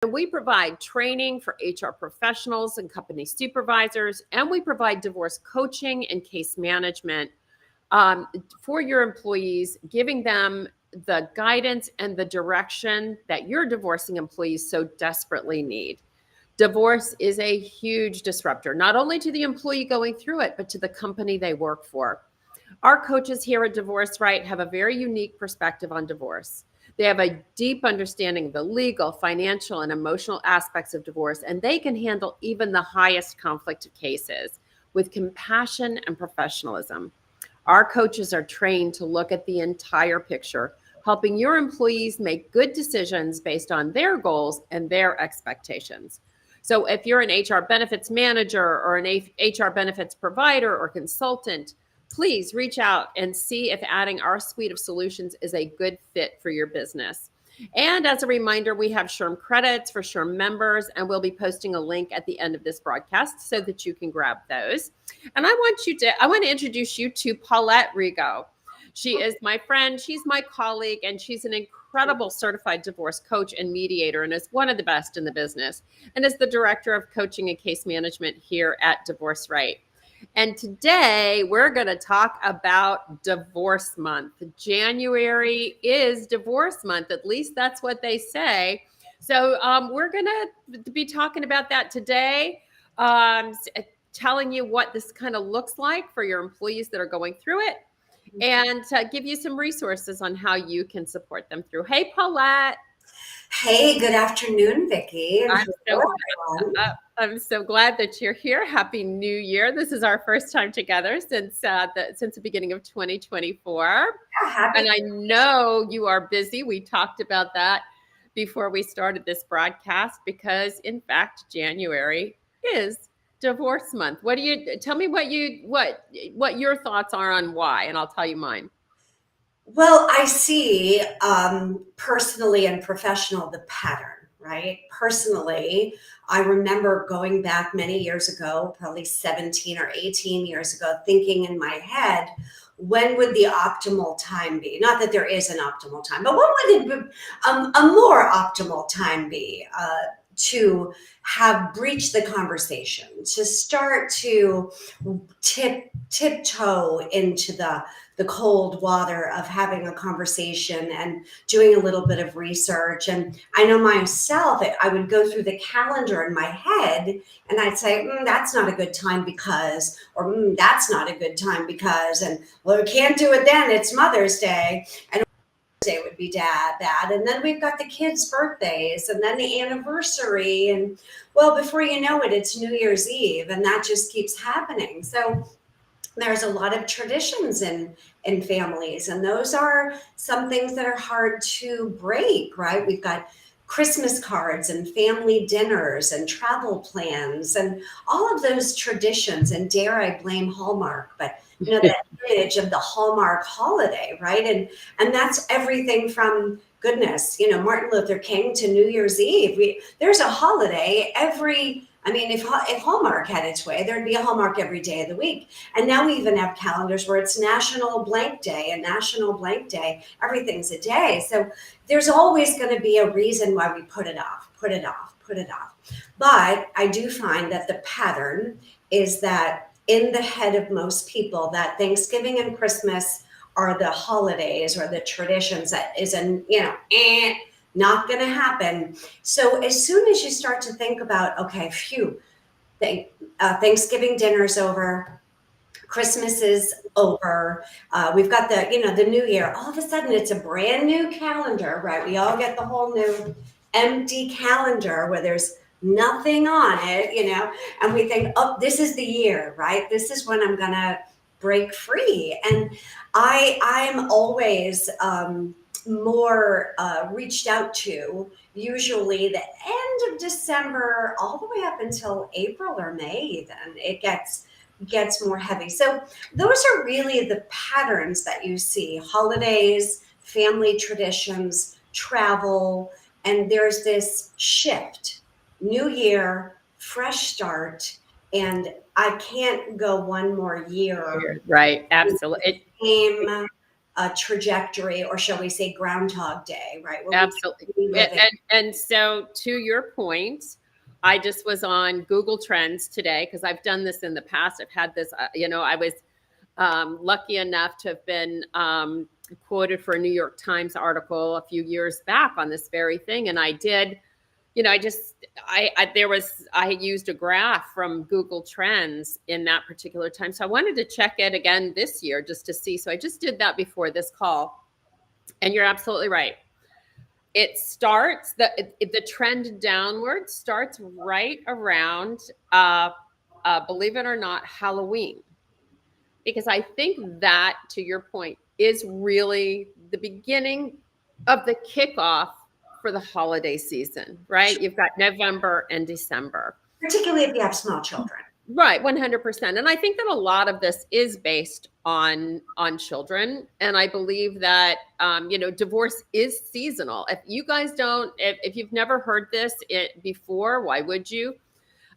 And we provide training for HR professionals and company supervisors, and we provide divorce coaching and case management for your employees, giving them the guidance and the direction that your divorcing employees so desperately need. Divorce is a huge disruptor, not only to the employee going through it, but to the company they work for. Our coaches here at Divorce Right have a very unique perspective on divorce. They have a deep understanding of the legal, financial, and emotional aspects of divorce, and they can handle even the highest conflict cases with compassion and professionalism. Our coaches are trained to look at the entire picture, helping your employees make good decisions based on their goals and their expectations. So if you're an HR benefits manager or an HR benefits provider or consultant, please reach out and see if adding our suite of solutions is a good fit for your business. And as a reminder, we have SHRM credits for SHRM members, and we'll be posting a link at the end of this broadcast so that you can grab those. And I want to introduce you to Paulette Rigo. She is my friend, she's my colleague, and she's an incredible certified divorce coach and mediator, and is one of the best in the business, and is the director of coaching and case management here at Divorce Right. And today we're going to talk about Divorce Month. January is Divorce Month. At least that's what they say. So we're going to be talking about that today, telling you what this kind of looks like for your employees that are going through it, and give you some resources on how you can support them through. Hey, Paulette. Hey, good afternoon, Vicki. I'm so glad that you're here. Happy New Year. This is our first time together since the beginning of 2024. And I know you are busy. We talked about that before we started this broadcast because, in fact, January is Divorce Month. Tell me what your thoughts are on why, and I'll tell you mine. Well, I see personally and professional the pattern, right? Personally, I remember going back many years ago, probably 17 or 18 years ago, thinking in my head, when would the optimal time be? Not that there is an optimal time, but what would a more optimal time be to have breached the conversation, to start to tiptoe into the cold water of having a conversation and doing a little bit of research. And I know myself, I would go through the calendar in my head and I'd say, that's not a good time because, or that's not a good time because, and well, we can't do it then, it's Mother's Day. And Day would be bad, and then we've got the kids' birthdays, and then the anniversary, and well, before you know it, it's New Year's Eve, and that just keeps happening. So there's a lot of traditions in families, and those are some things that are hard to break, right? We've got Christmas cards and family dinners and travel plans and all of those traditions. And dare I blame Hallmark, but you know, that image of the Hallmark holiday, right? And that's everything from, goodness, you know, Martin Luther King to New Year's Eve. There's a holiday if Hallmark had its way, there'd be a Hallmark every day of the week. And now we even have calendars where it's National Blank Day and National Blank Day. Everything's a day. So there's always going to be a reason why we put it off. But I do find that the pattern is that in the head of most people, that Thanksgiving and Christmas are the holidays or the traditions that not going to happen. So as soon as you start to think about, okay, Thanksgiving dinner's over, Christmas is over, we've got the new year, all of a sudden it's a brand new calendar, right? We all get the whole new empty calendar where there's nothing on it, and we think, oh, this is the year, right? This is when I'm going to break free. And I'm always more reached out to usually the end of December all the way up until April or May. Then it gets more heavy. So those are really the patterns that you see: holidays, family traditions, travel, and there's this shift. New year, fresh start, and I can't go one more year. Right, absolutely. Same trajectory, or shall we say Groundhog Day, right? Where Absolutely. we live in. And so to your point, I just was on Google Trends today because I've done this in the past. I've had this, I was lucky enough to have been quoted for a New York Times article a few years back on this very thing. And I did, I used a graph from Google Trends in that particular time. So I wanted to check it again this year just to see. So I just did that before this call. And you're absolutely right. It starts, the trend downward starts right around, believe it or not, Halloween. Because I think that, to your point, is really the beginning of the kickoff for the holiday season, right? You've got November and December. Particularly if you have small children. Right, 100%. And I think that a lot of this is based on children. And I believe that, divorce is seasonal. If you guys don't, if you've never heard this before, why would you?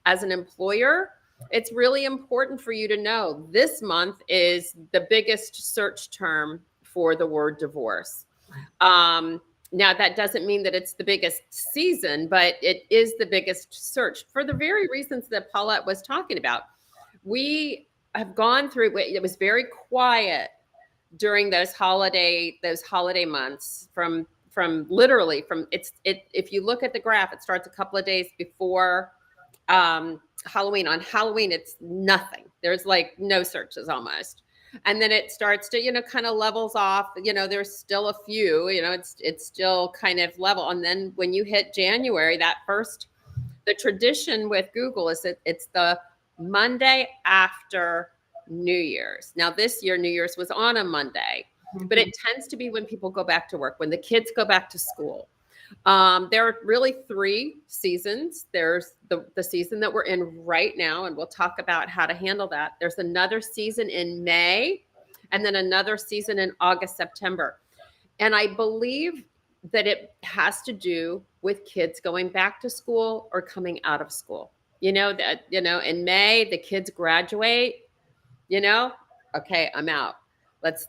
As an employer, it's really important for you to know this month is the biggest search term for the word divorce. Now, that doesn't mean that it's the biggest season, but it is the biggest search for the very reasons that Paulette was talking about. We have gone through, it was very quiet during those holiday months if you look at the graph, it starts a couple of days before Halloween. On Halloween, it's nothing. There's like no searches almost. And then it starts to, kind of levels off, there's still a few, it's still kind of level. And then when you hit January, the tradition with Google is that it's the Monday after New Year's. Now this year, New Year's was on a Monday, but it tends to be when people go back to work, when the kids go back to school. There are really 3 seasons. There's the season that we're in right now, and we'll talk about how to handle that. There's another season in May, and then another season in August, September. And I believe that it has to do with kids going back to school or coming out of school. In May, the kids graduate, okay, I'm out. Let's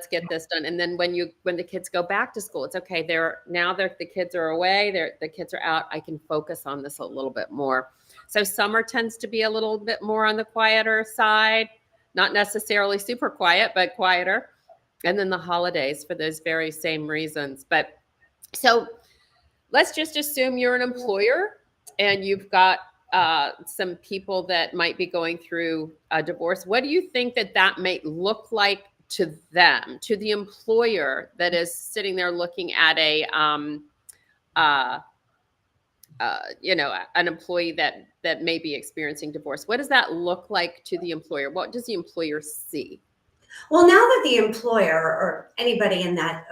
get this done. And then when the kids go back to school, it's okay. The kids are away. The kids are out. I can focus on this a little bit more. So summer tends to be a little bit more on the quieter side, not necessarily super quiet, but quieter. And then the holidays for those very same reasons. But so let's just assume you're an employer and you've got some people that might be going through a divorce. What do you think that might look like to them, to the employer that is sitting there looking at an employee that may be experiencing divorce? What does that look like to the employer? What does the employer see? Well, now that the employer or anybody in that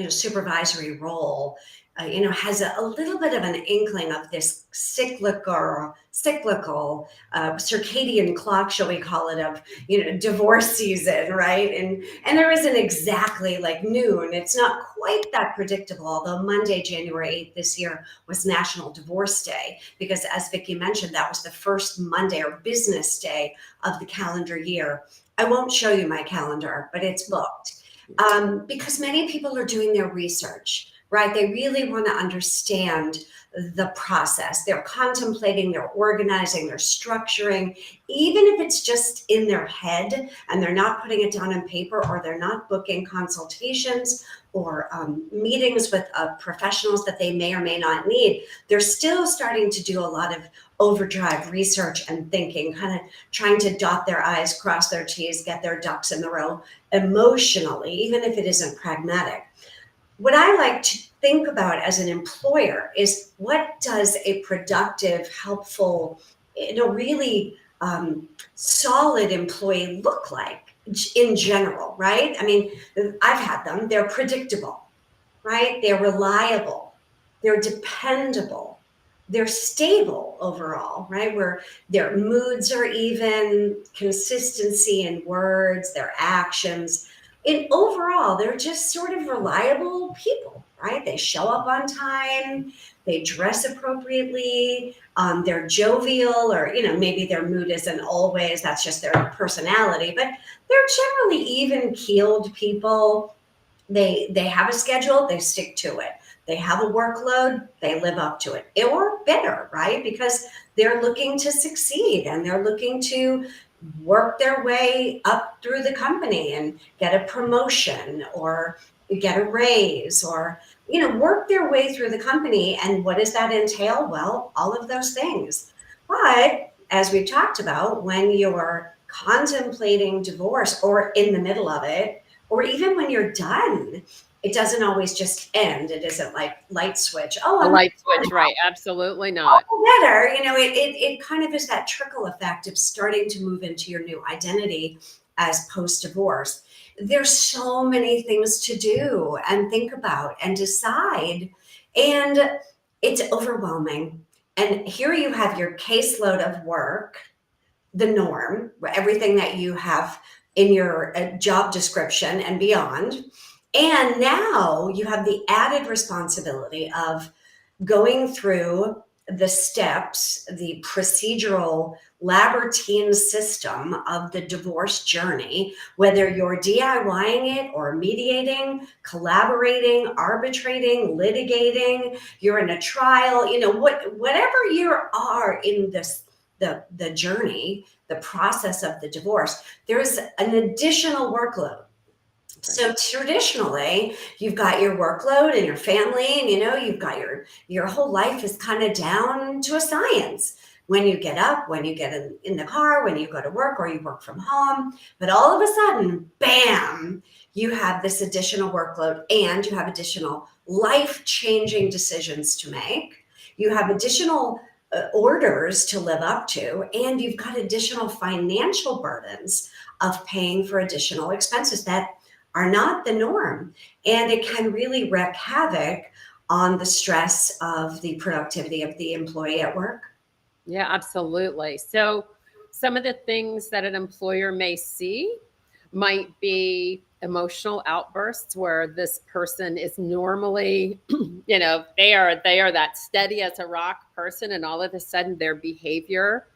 supervisory role has a little bit of an inkling of this cyclical circadian clock, shall we call it, of divorce season, right? And there isn't exactly like noon. It's not quite that predictable. Although Monday, January 8th this year was National Divorce Day, because as Vicki mentioned, that was the first Monday or business day of the calendar year. I won't show you my calendar, but it's booked because many people are doing their research. Right? They really want to understand the process. They're contemplating, they're organizing, they're structuring, even if it's just in their head and they're not putting it down on paper, or they're not booking consultations or meetings with professionals that they may or may not need. They're still starting to do a lot of overdrive research and thinking, kind of trying to dot their I's, cross their T's, get their ducks in the row emotionally, even if it isn't pragmatic. What I like to think about as an employer is, what does a productive, helpful, really solid employee look like in general, right? I mean, I've had them. They're predictable, right? They're reliable. They're dependable. They're stable overall, right? Where their moods are even, consistency in words, their actions. And overall, they're just sort of reliable people, right? They show up on time, they dress appropriately, they're jovial, or maybe their mood isn't always, that's just their personality, but they're generally even keeled people. They have a schedule, they stick to it. They have a workload, they live up to it, or better, right? Because they're looking to succeed and they're looking to work their way up through the company and get a promotion or get a raise, or work their way through the company. And what does that entail? Well, all of those things. But as we've talked about, when you're contemplating divorce or in the middle of it, or even when you're done, it doesn't always just end. It isn't like light switch. Oh, A I'm light switch, right? Absolutely not. better. It kind of is that trickle effect of starting to move into your new identity as post-divorce. There's so many things to do and think about and decide, and it's overwhelming. And here you have your caseload of work, the norm, everything that you have in your job description and beyond. And now you have the added responsibility of going through the steps, the procedural labyrinthine system of the divorce journey, whether you're DIYing it or mediating, collaborating, arbitrating, litigating, you're in a trial, whatever you are in this, the journey, the process of the divorce, there's an additional workload. So traditionally, you've got your workload and your family, and you've got your whole life is kind of down to a science. When you get up, when you get in the car, when you go to work or you work from home, but all of a sudden, bam, you have this additional workload and you have additional life-changing decisions to make. You have additional orders to live up to, and you've got additional financial burdens of paying for additional expenses that are not the norm. And it can really wreak havoc on the stress of the productivity of the employee at work. Yeah, absolutely. So some of the things that an employer may see might be emotional outbursts where this person is normally, they are that steady as a rock person, and all of a sudden their behavior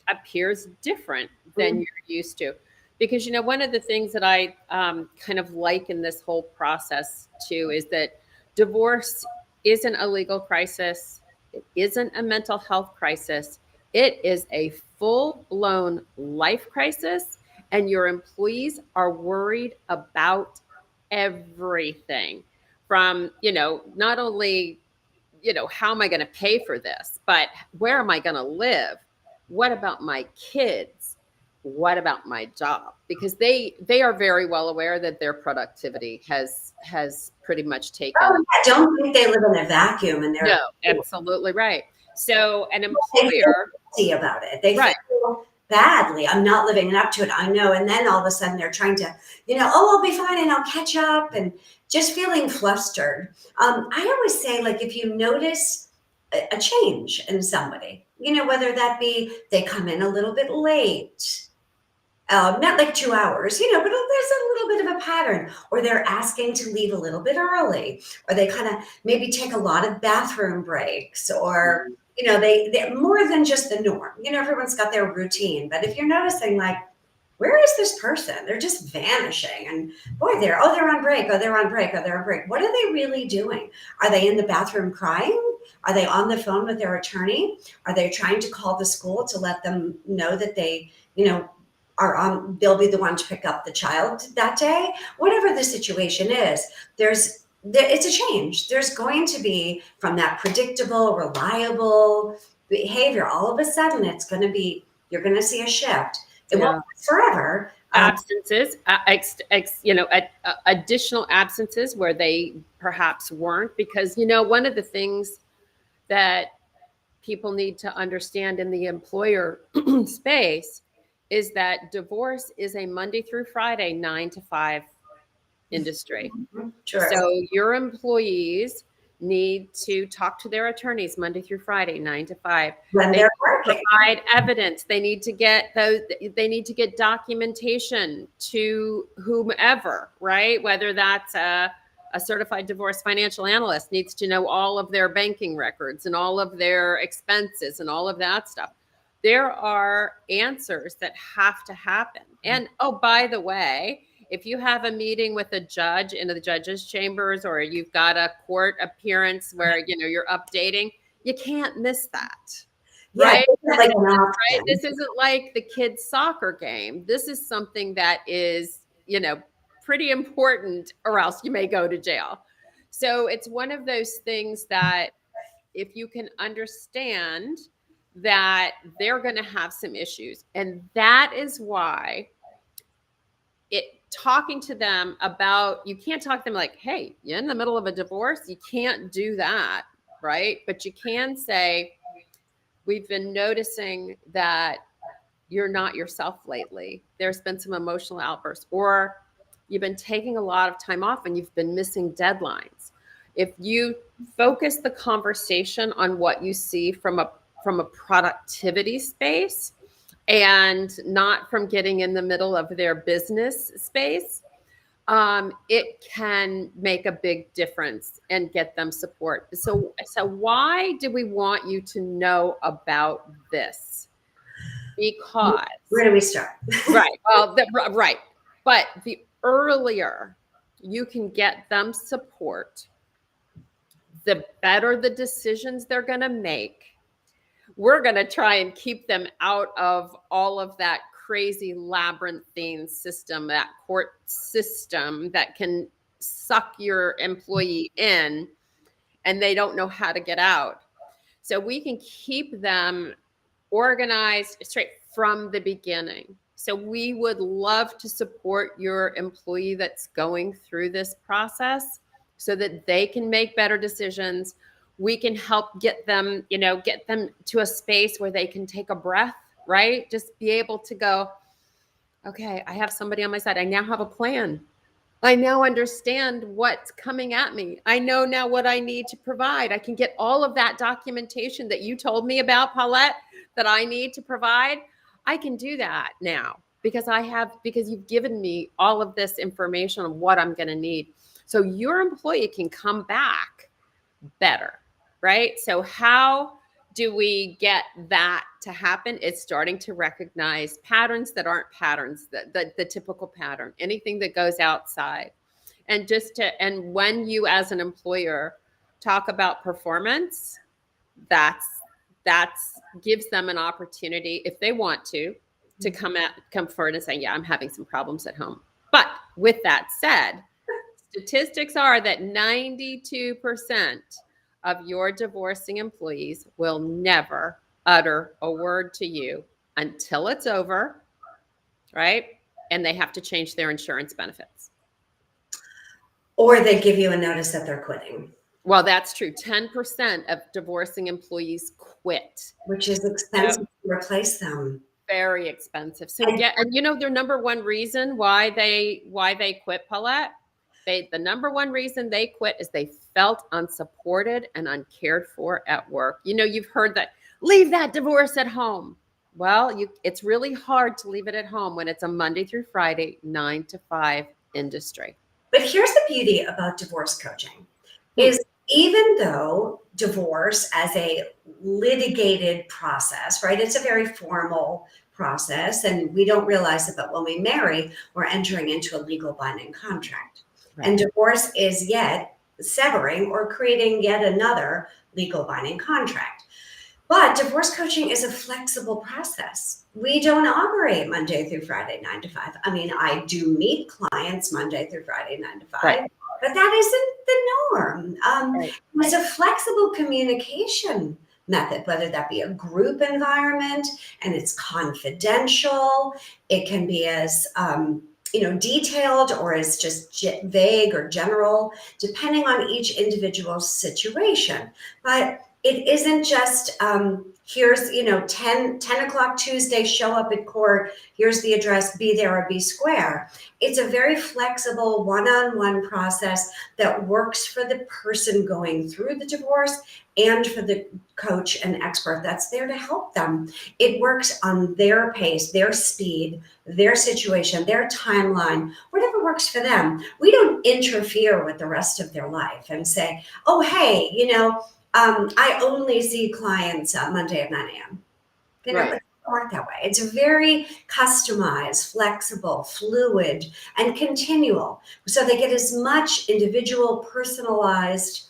appears different than you're used to. Because one of the things that I kind of like in this whole process too is that divorce isn't a legal crisis. It isn't a mental health crisis. It is a full-blown life crisis, and your employees are worried about everything from, not only, how am I going to pay for this, but where am I going to live? What about my kids? What about my job? Because they are very well aware that their productivity has pretty much taken. I don't think they live in a vacuum, and they're no, absolutely right. So an employer, they feel about it. They right. feel badly. I'm not living up to it. I know. And then all of a sudden they're trying to, I'll be fine and I'll catch up, and just feeling flustered. I always say, like, if you notice a change in somebody, whether that be they come in a little bit late, not like 2 hours, but there's a little bit of a pattern, or they're asking to leave a little bit early, or they kind of maybe take a lot of bathroom breaks, or, they're more than just the norm. Everyone's got their routine. But if you're noticing, like, where is this person? They're just vanishing. And boy, they're on break. Oh, they're on break. Oh, they're on break. What are they really doing? Are they in the bathroom crying? Are they on the phone with their attorney? Are they trying to call the school to let them know that they, they'll be the one to pick up the child that day? Whatever the situation is, it's a change. There's going to be, from that predictable, reliable behavior, all of a sudden you're going to see a shift. It won't be forever. Absences, additional absences where they perhaps weren't, because, one of the things that people need to understand in the employer space is that divorce is a Monday through Friday, 9 to 5 industry. Sure. So your employees need to talk to their attorneys Monday through Friday, 9 to 5. When they're working. Provide evidence. They need to get documentation to whomever, right? Whether that's a A certified divorce financial analyst needs to know all of their banking records and all of their expenses and all of that stuff. There are answers that have to happen. And oh, by the way, if you have a meeting with a judge in the judge's chambers, or you've got a court appearance where you're updating, you can't miss that. Right? Like right? This isn't like the kids' soccer game. This is something that is, pretty important, or else you may go to jail. So it's one of those things that if you can understand that they're going to have some issues, and that is why talking to them about, you can't talk to them like, hey, you're in the middle of a divorce. You can't do that, right? But you can say, we've been noticing that you're not yourself lately. There's been some emotional outbursts, or you've been taking a lot of time off and you've been missing deadlines. If you focus the conversation on what you see from a productivity space and not from getting in the middle of their business space, it can make a big difference and get them support. So why do we want you to know about this? Because where do we start? Right. Well, right. But the earlier you can get them support, the better the decisions they're going to make. We're going to try and keep them out of all of that crazy labyrinthine system, that court system that can suck your employee in and they don't know how to get out. So we can keep them organized straight from the beginning. So we would love to support your employee that's going through this process so that they can make better decisions. We can help get them to a space where they can take a breath, right? Just be able to go, okay, I have somebody on my side. I now have a plan. I now understand what's coming at me. I know now what I need to provide. I can get all of that documentation that you told me about, Paulette, that I need to provide. I can do that now because you've given me all of this information on what I'm going to need. So your employee can come back better, right? So how do we get that to happen? It's starting to recognize patterns that aren't patterns, the typical pattern, anything that goes outside. And when you as an employer talk about performance, that's gives them an opportunity, if they want to come forward and say, yeah, I'm having some problems at home. But with that said, statistics are that 92% of your divorcing employees will never utter a word to you until it's over, right? And they have to change their insurance benefits. Or they give you a notice that they're quitting. Well, that's true. 10% of divorcing employees quit. Which is expensive to replace them. Very expensive. So their number one reason why they quit, Paulette, the number one reason they quit is they felt unsupported and uncared for at work. You've heard that, leave that divorce at home. Well, it's really hard to leave it at home when it's a Monday through Friday, 9 to 5 industry. But here's the beauty about divorce coaching is even though divorce as a litigated process, right? It's a very formal process and we don't realize it, but when we marry, we're entering into a legal binding contract. Right. And divorce is yet severing or creating yet another legal binding contract. But divorce coaching is a flexible process. We don't operate Monday through Friday, 9 to 5. I mean, I do meet clients Monday through Friday, 9 to 5. Right. But that isn't the norm. Right. It's a flexible communication method, whether that be a group environment and it's confidential. It can be as detailed or as just vague or general, depending on each individual situation. But it isn't just here's 10 o'clock Tuesday, show up at court, here's the address, be there or be square. It's a very flexible one-on-one process that works for the person going through the divorce and for the coach and expert that's there to help them. It works on their pace, their speed, their situation, their timeline, whatever works for them. We don't interfere with the rest of their life and say, oh, hey, I only see clients Monday at 9 a.m. It Right. doesn't work that way. It's very customized, flexible, fluid, and continual. So they get as much individual, personalized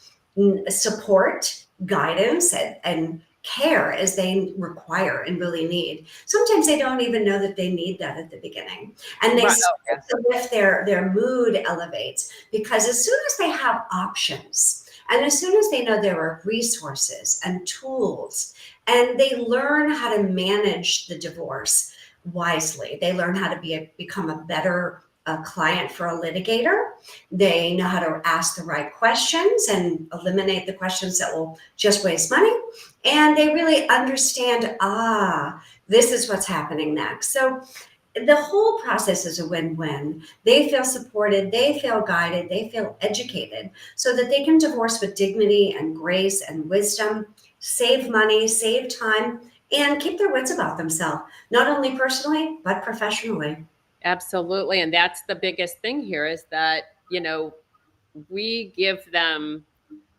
support, guidance, and care as they require and really need. Sometimes they don't even know that they need that at the beginning. And they Right. Oh, start to lift their mood elevates, because as soon as they have options and as soon as they know there are resources and tools, and they learn how to manage the divorce wisely, they learn how to become a better client for a litigator. They know how to ask the right questions and eliminate the questions that will just waste money. And they really understand, this is what's happening next. So the whole process is a win-win. They feel supported, they feel guided, they feel educated, so that they can divorce with dignity and grace and wisdom, save money, save time, and keep their wits about themselves, not only personally, but professionally. absolutely. And that's the biggest thing here is that, we give them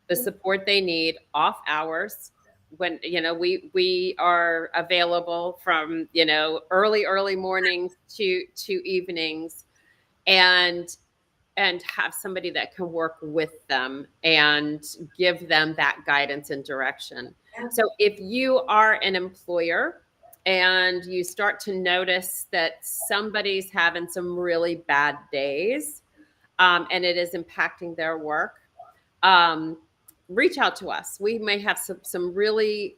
the support they need off hours when, we are available from, early mornings to evenings, and have somebody that can work with them and give them that guidance and direction. So if you are an employer and you start to notice that somebody's having some really bad days, and it is impacting their work, um, reach out to us. We may have some really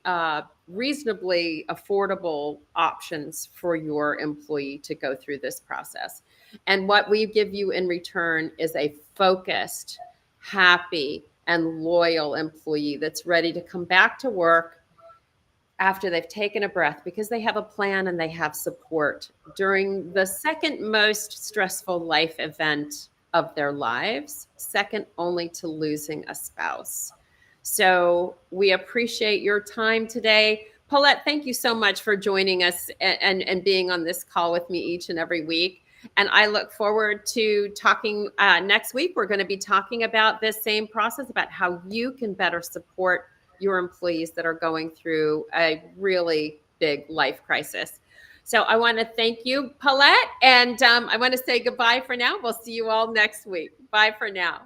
reasonably affordable options for your employee to go through this process. And what we give you in return is a focused, happy, and loyal employee that's ready to come back to work after they've taken a breath, because they have a plan and they have support during the second most stressful life event of their lives, second only to losing a spouse. So we appreciate your time today. Paulette, thank you so much for joining us and being on this call with me each and every week. And I look forward to talking next week. We're going to be talking about this same process, about how you can better support your employees that are going through a really big life crisis. So I want to thank you, Paulette, and I want to say goodbye for now. We'll see you all next week. Bye for now.